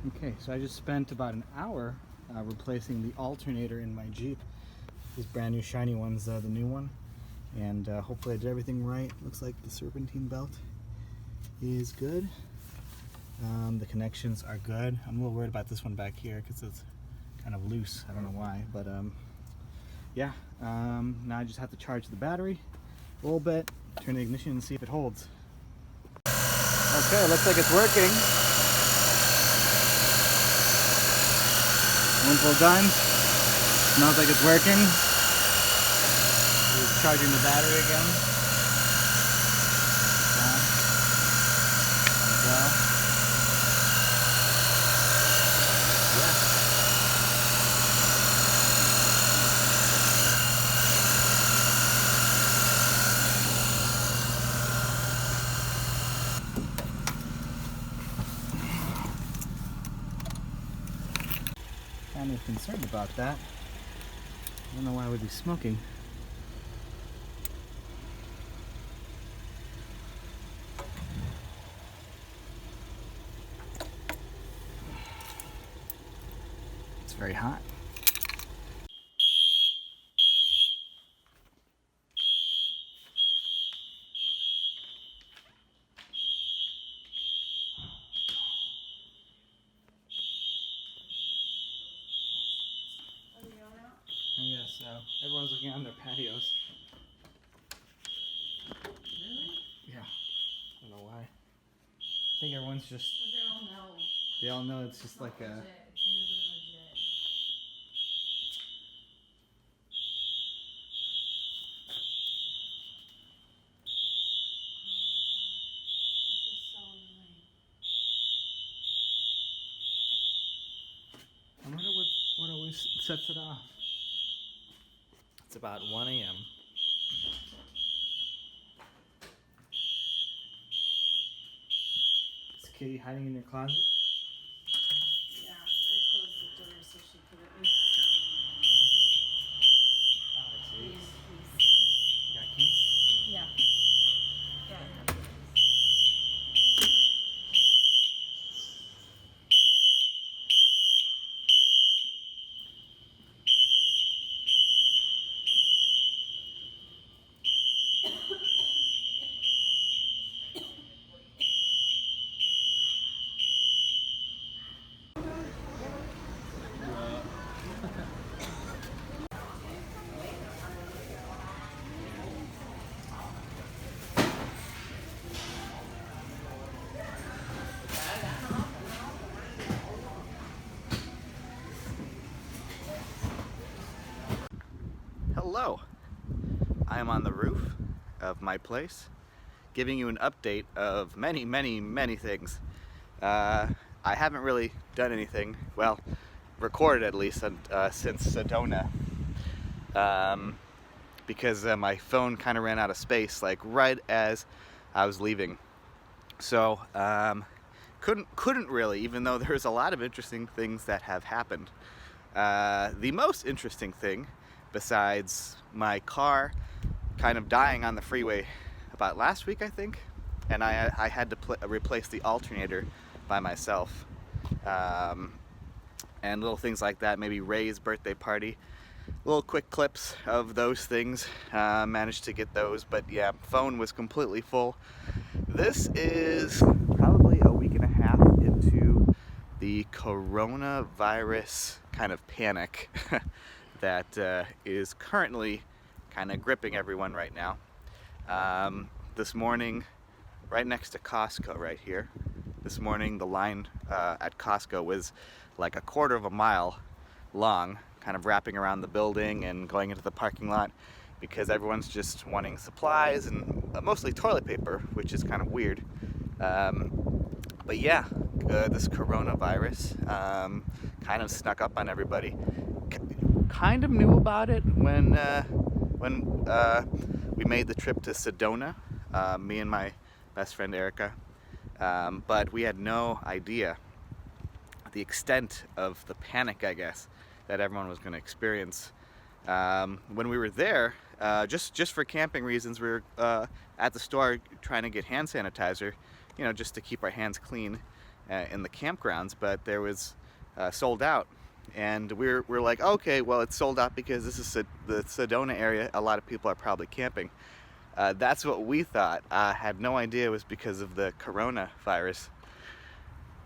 Okay, so I just spent about an hour replacing the alternator in my Jeep. These brand new shiny ones, the new one. And hopefully I did everything right. Looks like the serpentine belt is good. The connections are good. I'm a little worried about this one back here because it's kind of loose. I don't know why, but yeah. Now I just have to charge the battery a little bit, turn the ignition and see if it holds. Okay, looks like it's working. Spoonful done. Smells like it's working. Just charging the battery again. There we go. Yeah. Kind of concerned about that. I don't know why I would be smoking. It's very hot. I guess so. Everyone's looking on their patios. Really? Yeah. I don't know why. I think everyone's just. Because they all know. They all know it's just like a. Legit. It's never legit. This is so annoying. I wonder what always sets it off. It's about 1 a.m. Is Kitty hiding in your closet? Yeah, I closed the door so she could at least Oh, I be in see. peace. You got keys? Yeah. Yeah, I have keys. Hello. I am on the roof of my place, giving you an update of many things. I haven't really done anything, well, recorded at least, since Sedona, because my phone kind of ran out of space, like right as I was leaving. So couldn't really, even though there's a lot of interesting things that have happened. The most interesting thing, besides my car kind of dying on the freeway about last week, I think, and I had to replace the alternator by myself, and little things like that, maybe Ray's birthday party, little quick clips of those things, managed to get those, but yeah, phone was completely full. This is probably a week and a half into the coronavirus kind of panic that is currently kind of gripping everyone right now. This morning, right next to Costco right here, this morning the line at Costco was like a quarter of a mile long, kind of wrapping around the building and going into the parking lot, because everyone's just wanting supplies and mostly toilet paper, which is kind of weird. But yeah, this coronavirus kind of snuck up on everybody. Kind of knew about it when we made the trip to Sedona, me and my best friend Erica, but we had no idea the extent of the panic, I guess, that everyone was going to experience. When we were there, just for camping reasons, we were at the store trying to get hand sanitizer, just to keep our hands clean. in the campgrounds, but there was sold out. And we're like, okay, well, it's sold out because this is the Sedona area. A lot of people are probably camping. That's what we thought. I had no idea it was because of the coronavirus.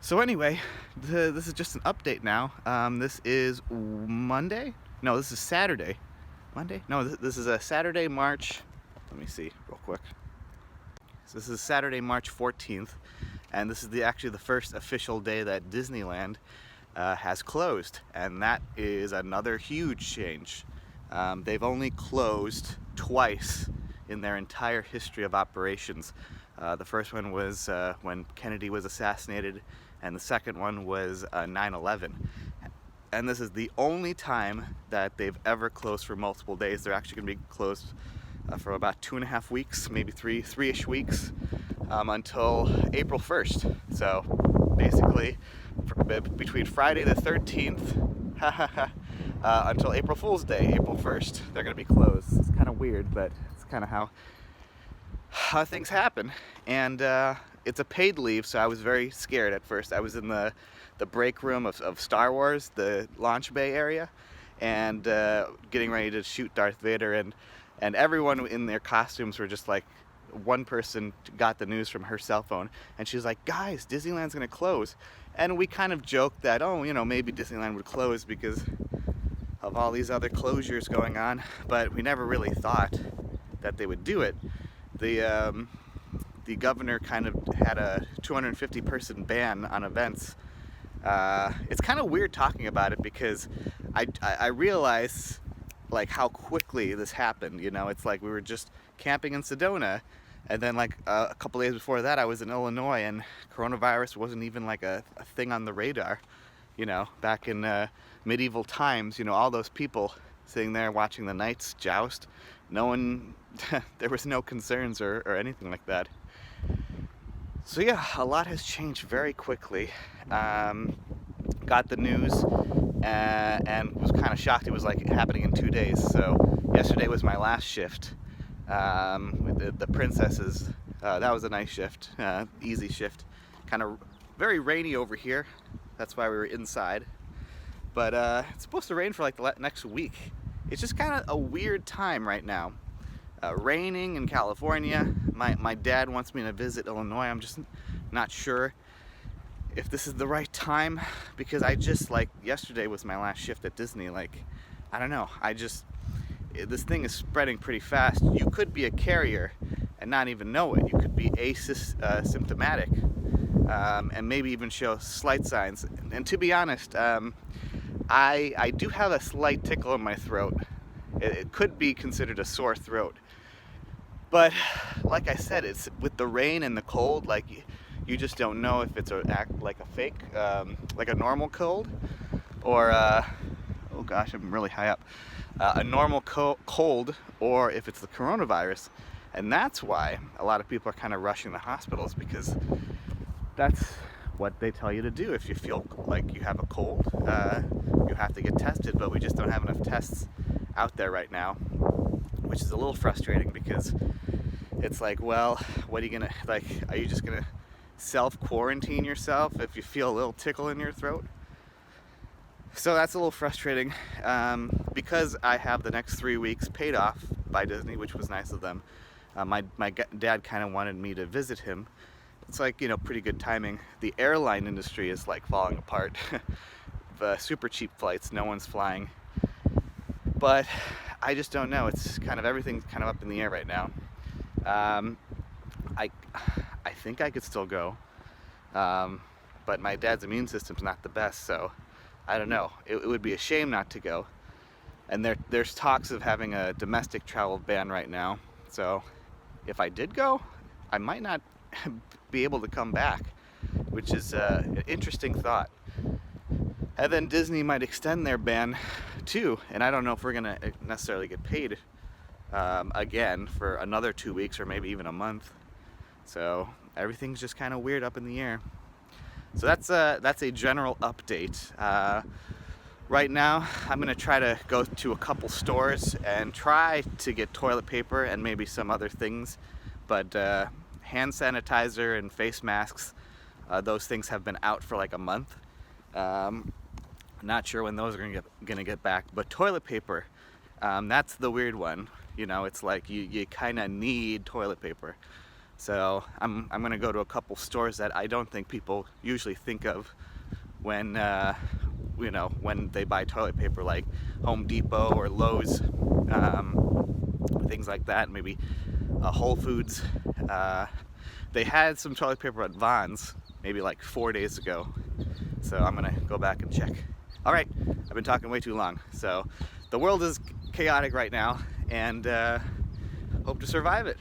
So anyway, this is just an update now. This is Monday? No, this is Saturday. Monday? No, this is a Saturday, March. Let me see real quick. So this is Saturday, March 14th, and this is actually the first official day that Disneyland has closed, and that is another huge change. They've only closed twice in their entire history of operations. The first one was when Kennedy was assassinated, and the second one was 9/11. And this is the only time that they've ever closed for multiple days. They're actually going to be closed for about 2.5 weeks, maybe three-ish weeks, until April 1st. So basically, between Friday the 13th until April Fool's Day, April 1st, they're going to be closed. It's kind of weird, but it's kind of how things happen. And it's a paid leave, so I was very scared at first. I was in the break room of Star Wars, the launch bay area, and getting ready to shoot Darth Vader, and everyone in their costumes were just like, one person got the news from her cell phone, and she was like, guys, Disneyland's gonna close. And we kind of joked that, oh, maybe Disneyland would close because of all these other closures going on, but we never really thought that they would do it. The governor kind of had a 250 person ban on events. It's kind of weird talking about it because I realize like how quickly this happened. It's like we were just camping in Sedona, and then like a couple days before that I was in Illinois, and coronavirus wasn't even like a thing on the radar. Back in medieval times, all those people sitting there watching the knights joust, no one there was no concerns or anything like that. So yeah, a lot has changed very quickly. Got the news and was kind of shocked it was like happening in 2 days. So yesterday was my last shift with the princesses. That was a nice shift, easy shift. Kind of very rainy over here. That's why we were inside. But it's supposed to rain for like the next week. It's just kind of a weird time right now. Raining in California. My dad wants me to visit Illinois. I'm just not sure if this is the right time, because I just, like, yesterday was my last shift at Disney. Like, I don't know. This thing is spreading pretty fast. You could be a carrier and not even know it. You could be asymptomatic and maybe even show slight signs. And to be honest, I do have a slight tickle in my throat. It could be considered a sore throat. But like I said, it's with the rain and the cold, like you just don't know if it's like a fake, like a normal cold, or oh gosh, I'm really high up, a normal cold, or if it's the coronavirus. And that's why a lot of people are kind of rushing to hospitals, because that's what they tell you to do. If you feel like you have a cold, you have to get tested, but we just don't have enough tests out there right now, which is a little frustrating, because it's like, well, what are you gonna, like, are you just gonna self-quarantine yourself if you feel a little tickle in your throat? So that's a little frustrating. Because I have the next 3 weeks paid off by Disney, which was nice of them. My dad kind of wanted me to visit him. It's like, pretty good timing. The airline industry is like falling apart. The super cheap flights, no one's flying. But I just don't know. It's kind of, everything's kind of up in the air right now. I think I could still go, but my dad's immune system's not the best, so I don't know. It would be a shame not to go. And there's talks of having a domestic travel ban right now. So if I did go, I might not be able to come back, which is an interesting thought. And then Disney might extend their ban too, and I don't know if we're gonna necessarily get paid again for another 2 weeks or maybe even a month. So everything's just kind of weird up in the air. So that's a general update. Right now, I'm gonna try to go to a couple stores and try to get toilet paper and maybe some other things, but hand sanitizer and face masks Those things have been out for like a month. Not sure when those are gonna get back. But toilet paper, that's the weird one. You know, it's like you kind of need toilet paper. So I'm gonna go to a couple stores that I don't think people usually think of when you know, when they buy toilet paper, like Home Depot or Lowe's, things like that. Maybe Whole Foods. They had some toilet paper at Vons maybe like 4 days ago. So I'm gonna go back and check. All right, I've been talking way too long. So the world is chaotic right now, and hope to survive it.